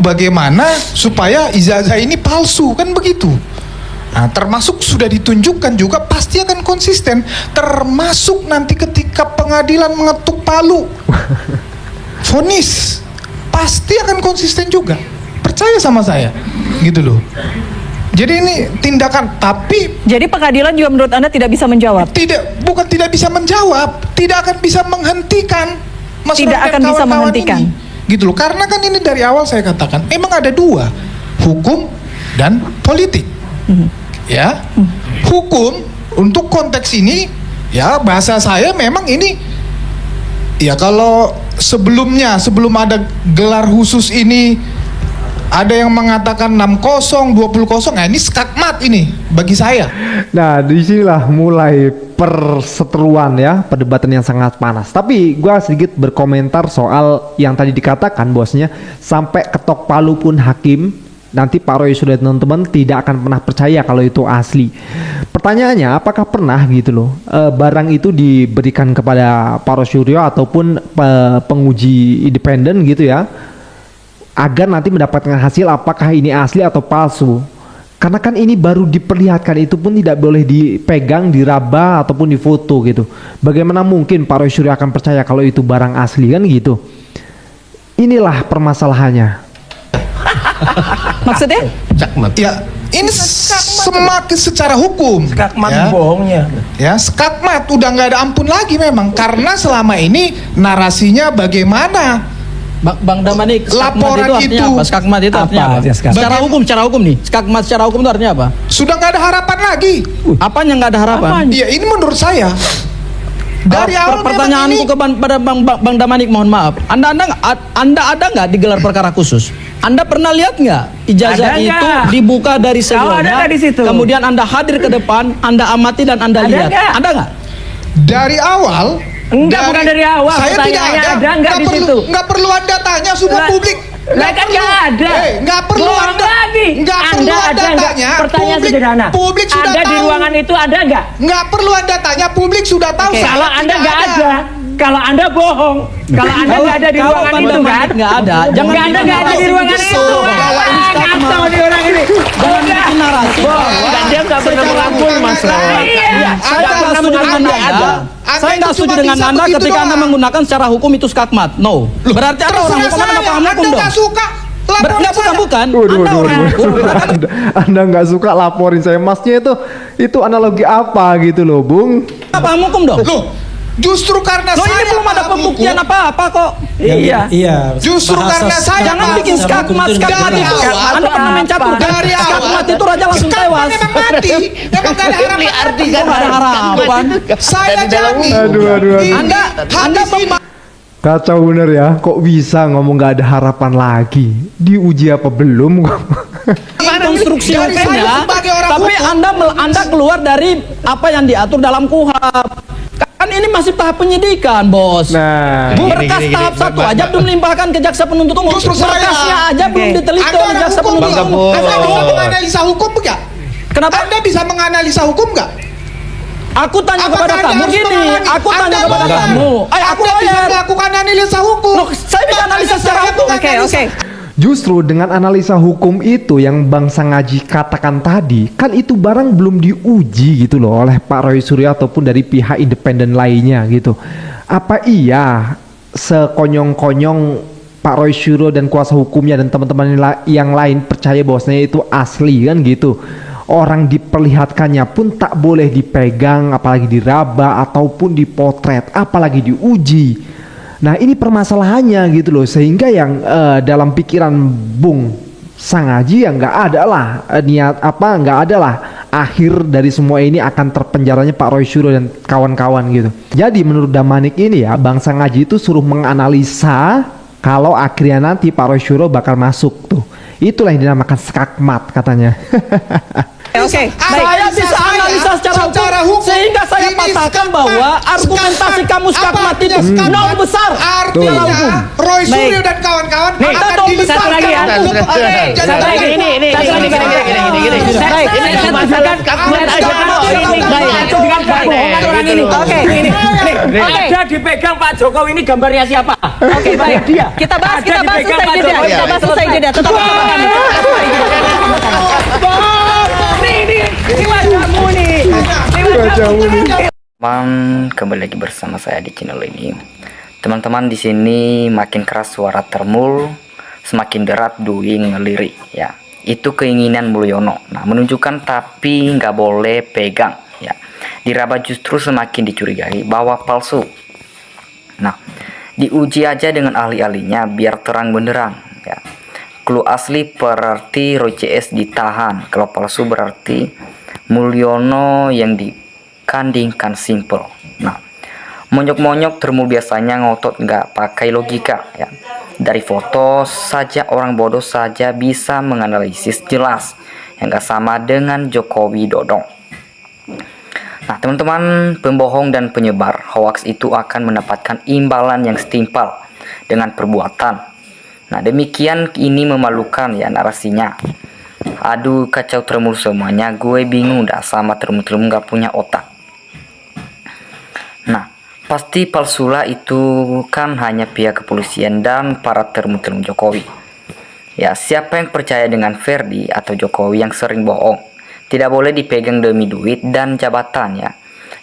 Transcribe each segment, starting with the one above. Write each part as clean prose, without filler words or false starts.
bagaimana supaya ijazah ini palsu, kan begitu. Nah, termasuk sudah ditunjukkan juga pasti akan konsisten, termasuk nanti ketika pengadilan mengetuk palu vonis pasti akan konsisten juga, percaya sama saya gitu loh. Jadi ini tindakan, tapi jadi pengadilan juga menurut Anda tidak bisa menjawab? Bukan tidak bisa menjawab, tidak akan bisa menghentikan Mas tidak Ron akan dan bisa kawan-kawan menghentikan ini. Gitu loh, karena kan ini dari awal saya katakan memang ada dua, hukum dan politik. Ya, hukum untuk konteks ini ya bahasa saya memang ini ya kalau sebelum ada gelar khusus ini ada yang mengatakan 6-0, 20-0, nah ini skakmat ini bagi saya. Nah, disinilah mulai perseteruan ya, perdebatan yang sangat panas. Tapi gua sedikit berkomentar soal yang tadi dikatakan bosnya, sampai ketok palu pun hakim nanti Pak Roy sudah teman-teman tidak akan pernah percaya kalau itu asli. Pertanyaannya, apakah pernah gitu loh barang itu diberikan kepada Pak Roy Suryo ataupun penguji independen gitu ya, agar nanti mendapatkan hasil apakah ini asli atau palsu? Karena kan ini baru diperlihatkan, itu pun tidak boleh dipegang, diraba ataupun difoto gitu. Bagaimana mungkin Pak Roy Suryo akan percaya kalau itu barang asli, kan gitu? Inilah permasalahannya. Maksudnya? Skakmat. Ya, ini semakin secara hukum. Skakmat ya. Bohongnya. Ya, skakmat udah nggak ada ampun lagi memang, karena selama ini narasinya bagaimana Bang Damanik, laporan itu artinya apa? Skakmat itu artinya apa? Secara hukum nih. Skakmat secara hukum itu artinya apa? Sudah nggak ada harapan lagi. Apanya nggak ada harapan? Iya, ini menurut saya. Dari awal pertanyaanku kepada Bang Damanik, mohon maaf. Anda ada nggak digelar perkara khusus? Anda pernah lihat nggak ijazah Ada itu nggak? dibuka dari sebelumnya? Ada di situ? Kemudian Anda hadir ke depan, Anda amati dan Anda Ada lihat. nggak? Ada nggak? dari awal. Enggak, bukan dari awal. Saya tidak Pertanyaannya ada. ada nggak di situ? Nggak perlu Anda tanya, sudah Lah, publik. lah kan nggak ada. Nggak perlu Bohong Anda. lagi. Nggak perlu Anda Anda ada nggak? tanya. Pertanyaan Publik- sederhana. Publik sudah Anda tahu. di ruangan itu ada nggak? Nggak perlu Anda tanya, publik sudah tahu. Oke. Saya Kalau Anda tidak nggak ada, kalau Anda bohong. Kalau Anda nggak ada di Kalau ruangan Bang itu Damanik nggak ada, jangan Nggak ada, nggak ada di ruangan itu. bahwa ini skakmat. Kacau di orang ini. Jangan bikin narasi bahwa Dia nggak pernah mengakui masalah. Iya, saya Anda nggak setuju dengan mengakui Anda. ada. Saya Anda nggak itu setuju cuma dengan bisa Anda begitu ketika Anda doang. menggunakan secara hukum itu skakmat. No. Berarti Anda orang Terserah hukum, Anda nggak saya. paham hukum Anda dong. nggak suka. laporan Nggak, saya. bukan. Waduh, Anda orang hukum. Anda nggak suka laporin saya, masnya itu analogi apa gitu loh, Bung? Nggak paham hukum dong. Loh, justru karena Loh, saya ini belum ada paham pembuktian hukum, apa-apa kok. Iya. Iya. Justru karena saya Jangan paham bikin hukum. skakmat Dari itu. awal. Anda pernah main catur kan? Dari awal. Skakmat itu raja langsung Skakmat tewas. memang mati. Memang gak ada harapan. Itu nggak ada harapan. Saya jamin. Aduh. Ini Anda hadis ini. Kacau bener ya, kok bisa ngomong nggak ada harapan lagi? Diuji apa belum? konstruksi Dari saya hukumnya, sebagai orang tapi hukum. Anda keluar dari apa yang diatur dalam KUHP. Kan ini masih tahap penyidikan, Bos. Nah, Berkas tahap 1 aja belum limpahkan ke jaksa penuntut umum. Justru saya. Berkasnya aja belum diteliti Anda oleh orang jaksa hukum penuntut nggak? umum. Anda bisa menganalisa hukum nggak? Kenapa? Anda bisa menganalisa hukum nggak? Aku tanya Apakah kepada Anda kamu harus gini, menganalisa? aku tanya Anda kepada lawyer. kamu. Aku Anda bisa lawyer. melakukan analisa hukum. Loh, saya bisa analisa secara Saya hukum. menganalisa. Oke. justru dengan analisa hukum itu yang Bang Sangaji katakan tadi, kan itu barang belum diuji gitu loh oleh Pak Roy Suryo ataupun dari pihak independen lainnya gitu. Apa iya sekonyong-konyong Pak Roy Suryo dan kuasa hukumnya dan teman-teman yang lain percaya bahwasanya itu asli kan gitu? Orang diperlihatkannya pun tak boleh dipegang, apalagi diraba ataupun dipotret, apalagi diuji. Nah ini permasalahannya gitu loh, sehingga yang dalam pikiran Bung Sangaji yang nggak ada lah niat apa, nggak ada lah akhir dari semua ini akan terpenjaranya Pak Roy Suryo dan kawan-kawan gitu. Jadi menurut Damanik ini ya, Bang Sangaji itu suruh menganalisa kalau akhirnya nanti Pak Roy Suryo bakal masuk tuh. Itulah yang dinamakan skakmat katanya. Oke, Saya bisa analisa secara hukum sehingga saya ini patahkan skakmat. bahwa argumentasi Skakmat. kamu skakmat Apa itu artinya skakmat? nol besar. Artinya Dalam hukum. Roy Suryo Baik. dan kawan-kawan Nih, akan dong, dilibatkan satu lagi ya. Sampai gini. Baik. Ini masalah kakuan aja. Oke. Ada dipegang Pak Jokowi ini gambarnya siapa? Oke, baik. Dia. Kita bahas Ada usai dipegang Pak jeda. Jokowi. Kita bahas usai jeda. Tetap bersama kami. Ini wajahmu nih. Teman, kembali lagi bersama saya di channel ini. Teman-teman, di sini makin keras suara Termul, semakin derat Dwi ngelirik ya. Itu keinginan Mulyono. Nah, menunjukkan tapi nggak boleh pegang ya. Diraba justru semakin dicurigai bahwa palsu. Nah, diuji aja dengan ahli-ahlinya biar terang benderang ya. Clue asli berarti Roy CS ditahan, kalau palsu berarti Mulyono yang dikandingkan simple. Nah, monyok-monyok Termul biasanya ngotot nggak pakai logika ya. Dari foto saja orang bodoh saja bisa menganalisis jelas yang nggak sama dengan Jokowi Dodong. Nah, teman-teman, pembohong dan penyebar hoax itu akan mendapatkan imbalan yang setimpal dengan perbuatan. Nah, demikian ini memalukan ya narasinya. Aduh, kacau Termul semuanya, gue bingung dah sama Termul gak punya otak. Nah, pasti palsulah itu kan hanya pihak kepolisian dan para Termul Jokowi. Ya, siapa yang percaya dengan Ferdi atau Jokowi yang sering bohong, tidak boleh dipegang demi duit dan jabatan ya.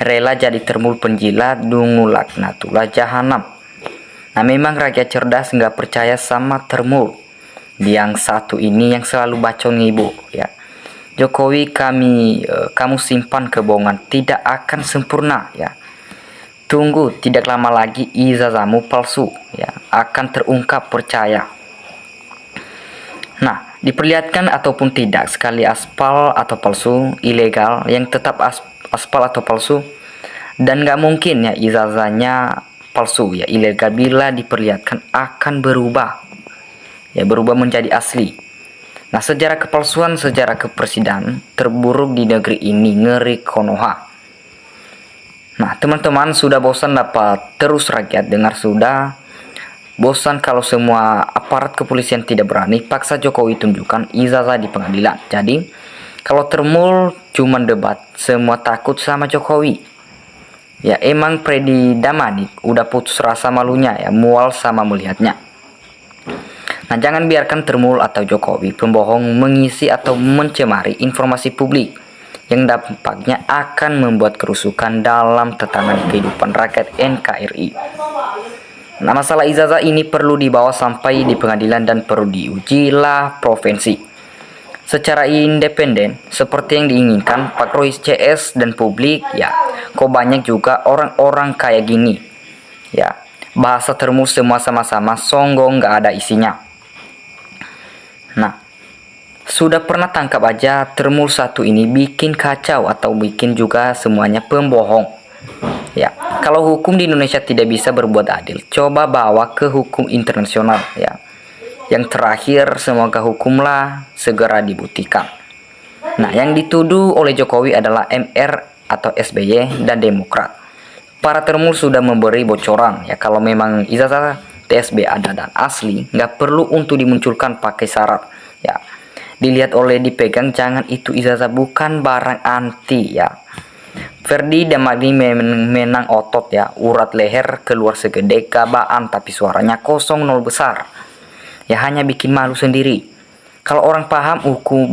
Rela jadi Termul penjilat, dungu laknatullah jahanam. Nah, memang rakyat cerdas nggak percaya sama Termul. Yang satu ini yang selalu bacot ngibu ya. Jokowi kamu simpan kebohongan tidak akan sempurna ya. Tunggu, tidak lama lagi ijazahmu palsu ya, akan terungkap, percaya. Nah, diperlihatkan ataupun tidak sekali aspal atau palsu, ilegal, yang tetap aspal atau palsu, dan nggak mungkin ya ijazahnya palsu ya, ilegal bila diperlihatkan akan berubah ya, berubah menjadi asli. Nah, sejarah kepalsuan, sejarah kepresidenan terburuk di negeri ini, ngeri Konoha. Nah, teman-teman, sudah bosan dapat terus rakyat dengar, sudah bosan kalau semua aparat kepolisian tidak berani, paksa Jokowi tunjukkan ijazah di pengadilan. Jadi kalau Termul cuma debat, semua takut sama Jokowi. Ya, emang Freddy Damanik udah putus rasa malunya ya, mual sama melihatnya. Nah, jangan biarkan Termul atau Jokowi pembohong mengisi atau mencemari informasi publik yang dampaknya akan membuat kerusukan dalam tatanan kehidupan rakyat NKRI. Nah, masalah ijazah ini perlu dibawa sampai di pengadilan dan perlu diujilah provinsi secara independen seperti yang diinginkan Pak Roy CS dan publik ya. Kok banyak juga orang-orang kayak gini ya, bahasa Termul semua sama-sama songgong, nggak ada isinya. Nah, sudah pernah tangkap aja Termul satu ini bikin kacau atau bikin juga semuanya pembohong ya. Kalau hukum di Indonesia tidak bisa berbuat adil, coba bawa ke hukum internasional ya. Yang terakhir, semoga hukumlah segera dibuktikan. Nah, yang dituduh oleh Jokowi adalah MR atau SBY dan Demokrat. Para Termul sudah memberi bocoran ya, kalau memang ijazah TSB ada dan asli, nggak perlu untuk dimunculkan pakai syarat ya. Dilihat oleh dipegang, jangan itu ijazah bukan barang anti ya. Ferdi Damani menang otot ya, urat leher keluar segede gabaan tapi suaranya kosong nol besar. Ya, hanya bikin malu sendiri. Kalau orang paham hukum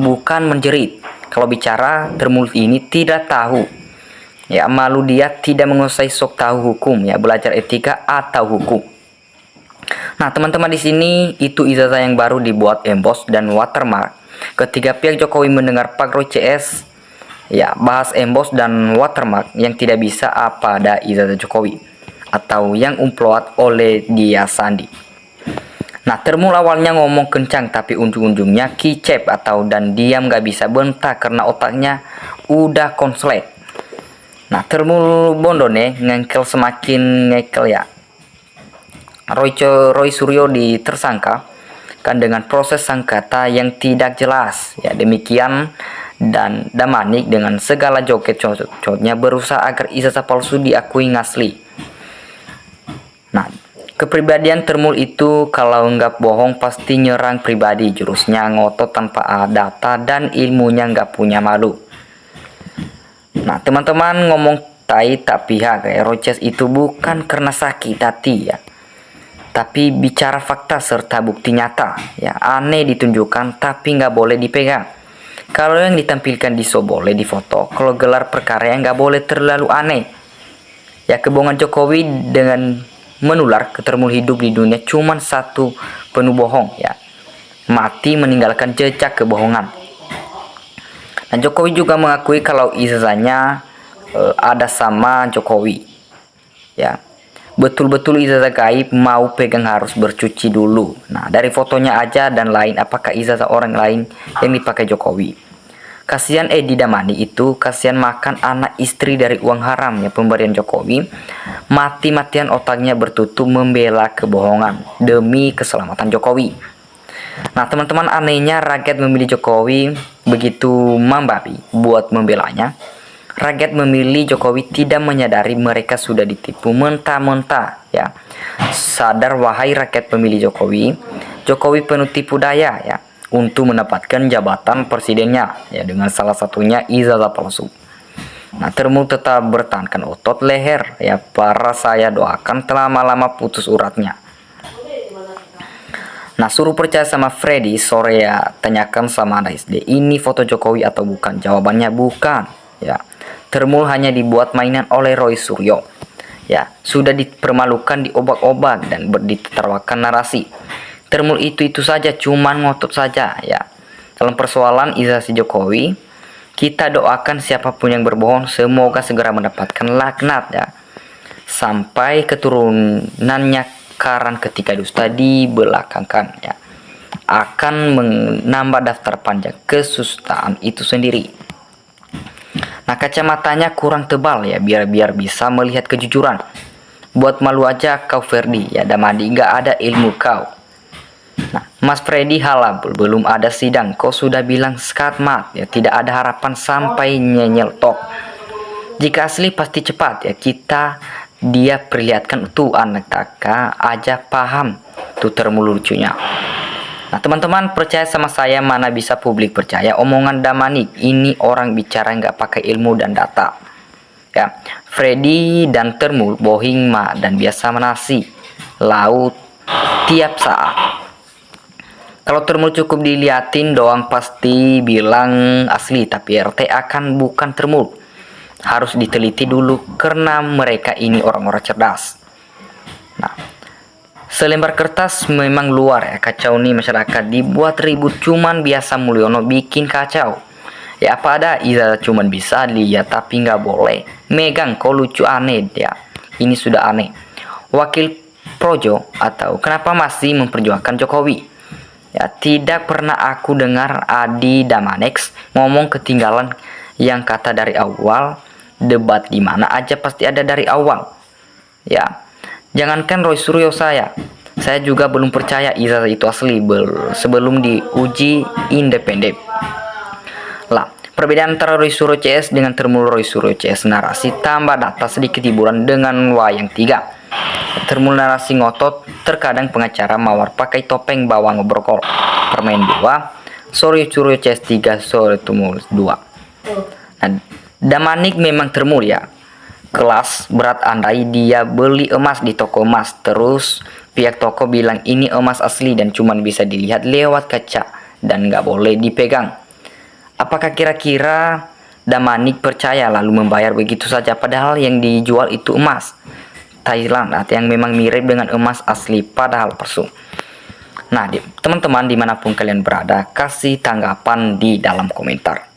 bukan menjerit. Kalau bicara Termul ini tidak tahu. Ya, malu dia tidak menguasai sok tahu hukum ya, belajar etika atau hukum. Nah, teman-teman, di sini itu ijazah yang baru dibuat emboss dan watermark. Ketika pihak Jokowi mendengar Pak Roy CS ya bahas emboss dan watermark yang tidak bisa apa ada ijazah Jokowi atau yang upload oleh dia Sandi. Nah, Termul awalnya ngomong kencang tapi ujung-ujungnya kicep atau dan diam gak bisa bentak karena otaknya udah konslet. Nah, Termul Bondone ngengkel semakin ngengkel ya. Roy Suryo ditersangka kan dengan proses sangkata yang tidak jelas ya. Demikian dan Damanik dengan segala joget-jogetnya berusaha agar ijazah palsu diakui ngasli. Nah, Kepribadian Termul itu kalau nggak bohong pasti nyerang pribadi, jurusnya ngotot tanpa data dan ilmunya nggak punya malu. Nah teman-teman, ngomong tai tak pihak ya, Roches itu bukan karena sakit hati ya, tapi bicara fakta serta bukti nyata ya. Aneh ditunjukkan tapi nggak boleh dipegang. Kalau yang ditampilkan di show boleh difoto, kalau gelar perkara yang nggak boleh terlalu aneh ya. Kebohongan Jokowi dengan menular ke Termul hidup di dunia cuman satu, penuh bohong ya, mati meninggalkan jejak kebohongan. Nah Jokowi juga mengakui kalau ijazahnya ada sama Jokowi ya. Betul-betul ijazah gaib, mau pegang harus bercuci dulu. Nah dari fotonya aja dan lain, apakah ijazah orang lain yang dipakai Jokowi. Kasihan Edi Damani itu, kasihan makan anak istri dari uang haram ya pemberian Jokowi. Mati-matian otaknya bertutup membela kebohongan demi keselamatan Jokowi. Nah teman-teman, anehnya rakyat memilih Jokowi begitu membabi buat membelanya. Rakyat memilih Jokowi tidak menyadari mereka sudah ditipu mentah-mentah ya. Sadar wahai rakyat pemilih Jokowi, Jokowi penuh tipu daya ya untuk mendapatkan jabatan presidennya ya, dengan salah satunya ijazah palsu. Nah Termul tetap bertahankan otot leher ya, para saya doakan telah lama putus uratnya. Nah suruh percaya sama Freddy, sore ya tanyakan sama anak SD, ini foto Jokowi atau bukan? Jawabannya bukan ya. Termul hanya dibuat mainan oleh Roy Suryo ya, sudah dipermalukan, diobak-obak dan ditertawakan narasi. Termul itu saja, cuman ngotot saja ya. Dalam persoalan ijazah Jokowi, kita doakan siapapun yang berbohong semoga segera mendapatkan laknat ya, sampai keturunannya karan ketika dusta dibelakangkan ya, akan menambah daftar panjang kesustaan itu sendiri. Nah kacamatanya kurang tebal ya, biar bisa melihat kejujuran. Buat malu aja kau Ferdi ya, Damani nggak ada ilmu kau. Nah Mas Freddy halal, belum ada sidang kau sudah bilang skatmat ya, tidak ada harapan sampai nyenyel tok. Jika asli pasti cepat ya, kita dia perlihatkan tuh anak taka aja paham tuh Termul lucunya. Nah teman-teman, percaya sama saya, mana bisa publik percaya omongan Damanik. Ini orang bicara nggak pakai ilmu dan data ya. Freddy dan Termul bohing ma dan biasa menasi laut tiap saat. Kalau Termul cukup diliatin doang pasti bilang asli, tapi RT akan bukan Termul. Harus diteliti dulu karena mereka ini orang-orang cerdas. Nah selembar kertas memang luar ya, kacau nih masyarakat, dibuat ribut cuman biasa Mulyono bikin kacau ya. Apa ada ijazah cuman bisa lihat tapi nggak boleh megang, kok lucu aneh ya, ini sudah aneh. Wakil Projo atau kenapa masih memperjuangkan Jokowi ya, tidak pernah aku dengar Adi Damanex ngomong ketinggalan yang kata dari awal. Debat di mana aja pasti ada dari awal ya. Jangankan Roy Suryo, saya juga belum percaya ijazah itu asli sebelum diuji independen. Lah, perbedaan antara Roy Suryo CS dengan Termul Roy Suryo CS narasi tambah data sedikit hiburan dengan wayang 3. Termul narasi ngotot, terkadang pengacara mawar pakai topeng bawa ngobrol. Permain 2, Roy Suryo CS 3, Roy Termul 2. Nah, Damanik memang Termul ya. Kelas berat andai dia beli emas di toko emas, terus pihak toko bilang ini emas asli dan cuman bisa dilihat lewat kaca dan nggak boleh dipegang. Apakah kira-kira Damanik percaya lalu membayar begitu saja padahal yang dijual itu emas Thailand atau yang memang mirip dengan emas asli padahal palsu? Nah teman-teman, dimanapun kalian berada, kasih tanggapan di dalam komentar.